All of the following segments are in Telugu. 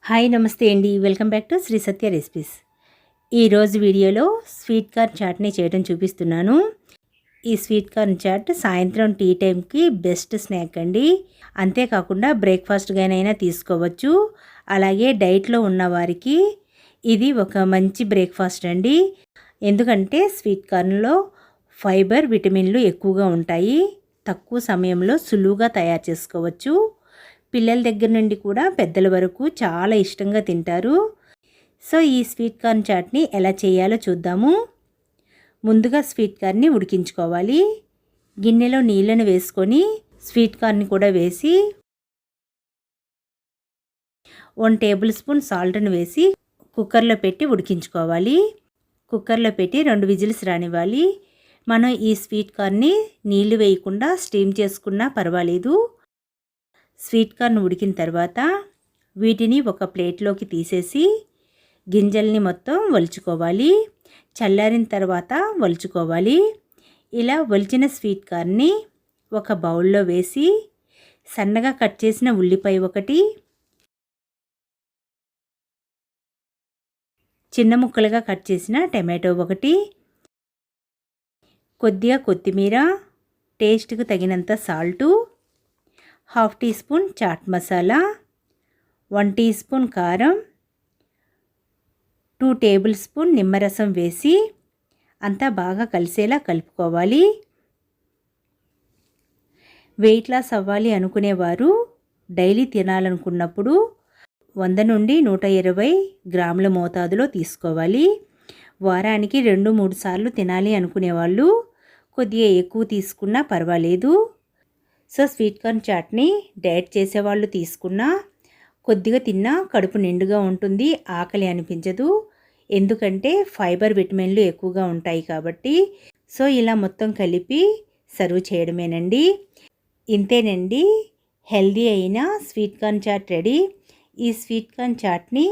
హాయ్ నమస్తే అండి. Welcome back to Sri Satya recipes. ఈరోజు వీడియోలో స్వీట్ కార్న్ చాట్ని చేయడం చూపిస్తున్నాను. ఈ స్వీట్ కార్న్ చాట్ సాయంత్రం టీ టైంకి బెస్ట్ స్నాక్ అండి. అంతేకాకుండా బ్రేక్ఫాస్ట్గానైనా తీసుకోవచ్చు. అలాగే డైట్లో ఉన్నవారికి ఇది ఒక మంచి బ్రేక్ఫాస్ట్ అండి. ఎందుకంటే స్వీట్ కార్న్లో ఫైబర్, విటమిన్లు ఎక్కువగా ఉంటాయి. తక్కువ సమయంలో సులువుగా తయారు చేసుకోవచ్చు. పిల్లల దగ్గర నుండి కూడా పెద్దల వరకు చాలా ఇష్టంగా తింటారు. సో ఈ స్వీట్ కార్న్ చాట్ని ఎలా చేయాలో చూద్దాము. ముందుగా స్వీట్ కార్న్ని ఉడికించుకోవాలి. గిన్నెలో నీళ్ళను వేసుకొని స్వీట్ కార్న్ని కూడా వేసి 1 టేబుల్ స్పూన్ సాల్ట్ను వేసి కుక్కర్లో పెట్టి ఉడికించుకోవాలి. కుక్కర్లో పెట్టి 2 విజిల్స్ రానివ్వాలి. మనం ఈ స్వీట్ కార్న్ని నీళ్లు వేయకుండా స్టీమ్ చేసుకున్నా పర్వాలేదు. స్వీట్ కార్న్ ఉడికిన తర్వాత వీటిని ఒక ప్లేట్లోకి తీసేసి గింజల్ని మొత్తం ఒలుచుకోవాలి. చల్లారిన తర్వాత ఒలుచుకోవాలి. ఇలా ఒలిచిన స్వీట్ కార్న్ని ఒక బౌల్లో వేసి సన్నగా కట్ చేసిన ఉల్లిపాయ ఒకటి, చిన్న ముక్కలుగా కట్ చేసిన టమాటో ఒకటి, కొద్దిగా కొత్తిమీర, టేస్ట్కు తగినంత salt, 1/2 teaspoon chaat masala, 1 teaspoon కారం, 2 టేబుల్ స్పూన్ నిమ్మరసం వేసి అంతా బాగా కలిసేలా కలుపుకోవాలి. వెయిట్ లాస్ అవ్వాలి అనుకునేవారు డైలీ తినాలనుకున్నప్పుడు 100 నుండి 120 గ్రాముల మోతాదులో తీసుకోవాలి. వారానికి 2-3 సార్లు తినాలి అనుకునేవాళ్ళు కొద్దిగా ఎక్కువ తీసుకున్నా పర్వాలేదు. సో స్వీట్ కార్న్ చాట్ని డైట్ చేసేవాళ్ళు తీసుకున్నా కొద్దిగా తిన్నా కడుపు నిండుగా ఉంటుంది, ఆకలి అనిపించదు. ఎందుకంటే ఫైబర్, విటమిన్లు ఎక్కువగా ఉంటాయి కాబట్టి. సో ఇలా మొత్తం కలిపి సర్వ్ చేయడమేనండి. ఇంతేనండి, హెల్దీ అయిన స్వీట్ కార్న్ చాట్ రెడీ. ఈ స్వీట్ కార్న్ చాట్ని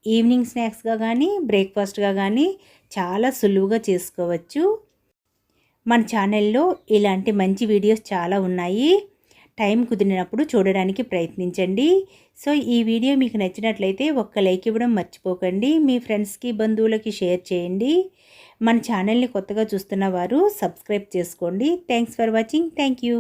ఈవినింగ్ స్నాక్స్గా కానీ బ్రేక్ఫాస్ట్గా కానీ చాలా సులువుగా చేసుకోవచ్చు. మన ఛానల్లో ఇలాంటి మంచి వీడియోస్ చాలా ఉన్నాయి. టైం కుదిరినప్పుడు చూడడానికి ప్రయత్నించండి. సో ఈ వీడియో మీకు నచ్చినట్లయితే ఒక్క లైక్ ఇవ్వడం మర్చిపోకండి. మీ ఫ్రెండ్స్కి, బంధువులకి షేర్ చేయండి. మన ఛానల్ని కొత్తగా చూస్తున్న వారు సబ్స్క్రైబ్ చేసుకోండి. Thanks for watching. Thank you.